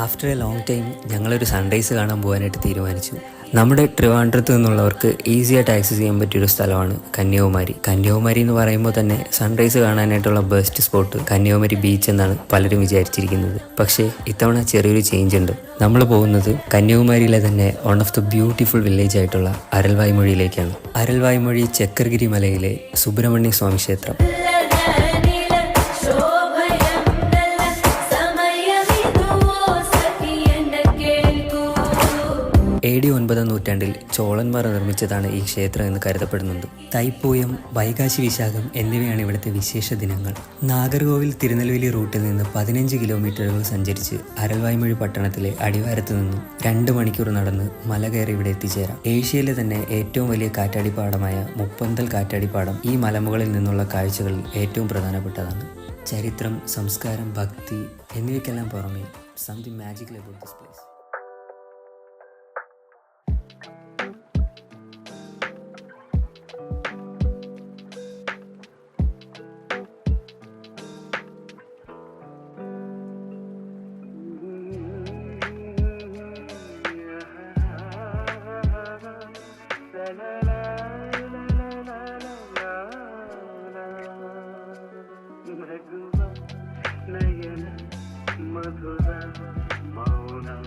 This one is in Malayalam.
ആഫ്റ്റർ എ ലോങ് ടൈം ഞങ്ങളൊരു സൺറൈസ് കാണാൻ പോകാനായിട്ട് തീരുമാനിച്ചു. നമ്മുടെ ട്രിവാൻഡ്രത്ത് നിന്നുള്ളവർക്ക് ഈസി ആയിട്ട് ആക്സസ് ചെയ്യാൻ പറ്റിയൊരു സ്ഥലമാണ് കന്യാകുമാരി. കന്യാകുമാരി എന്ന് പറയുമ്പോൾ തന്നെ സൺറൈസ് കാണാനായിട്ടുള്ള ബെസ്റ്റ് സ്പോട്ട് കന്യാകുമാരി ബീച്ച് എന്നാണ് പലരും വിചാരിച്ചിരിക്കുന്നത്. പക്ഷേ ഇത്തവണ ചെറിയൊരു ചേഞ്ച് ഉണ്ട്. നമ്മൾ പോകുന്നത് കന്യാകുമാരിയിലെ തന്നെ one of the beautiful village ആയിട്ടുള്ള അരൽവായ്മൊഴിയിലേക്കാണ്. അരൽവായ്മൊഴി ചക്കർഗിരി മലയിലെ സുബ്രഹ്മണ്യ സ്വാമി ക്ഷേത്രം. AD 9ാം നൂറ്റാണ്ടിൽ ചോളന്മാർ നിർമ്മിച്ചതാണ് ഈ ക്ഷേത്രം എന്ന് കരുതപ്പെടുന്നുണ്ട്. തൈപ്പൂയം, വൈകാശി വിശാഖം എന്നിവയാണ് ഇവിടുത്തെ വിശേഷ ദിനങ്ങൾ. നാഗർകോവിൽ തിരുനെൽവേലി റൂട്ടിൽ നിന്ന് 15 കിലോമീറ്ററുകൾ സഞ്ചരിച്ച് അരൽവായ്മൊഴി പട്ടണത്തിലെ അടിവാരത്ത് നിന്നും 2 മണിക്കൂർ നടന്ന് മല കയറി ഇവിടെ എത്തിച്ചേരാം. ഏഷ്യയിലെ തന്നെ ഏറ്റവും വലിയ കാറ്റാടിപ്പാടമായ മുപ്പന്തൽ കാറ്റാടിപ്പാടം ഈ മലമുകളിൽ നിന്നുള്ള കാഴ്ചകളിൽ ഏറ്റവും പ്രധാനപ്പെട്ടതാണ്. ചരിത്രം, സംസ്കാരം, ഭക്തി എന്നിവയ്ക്കെല്ലാം പുറമെ something magical about this place. മധുര മൗനം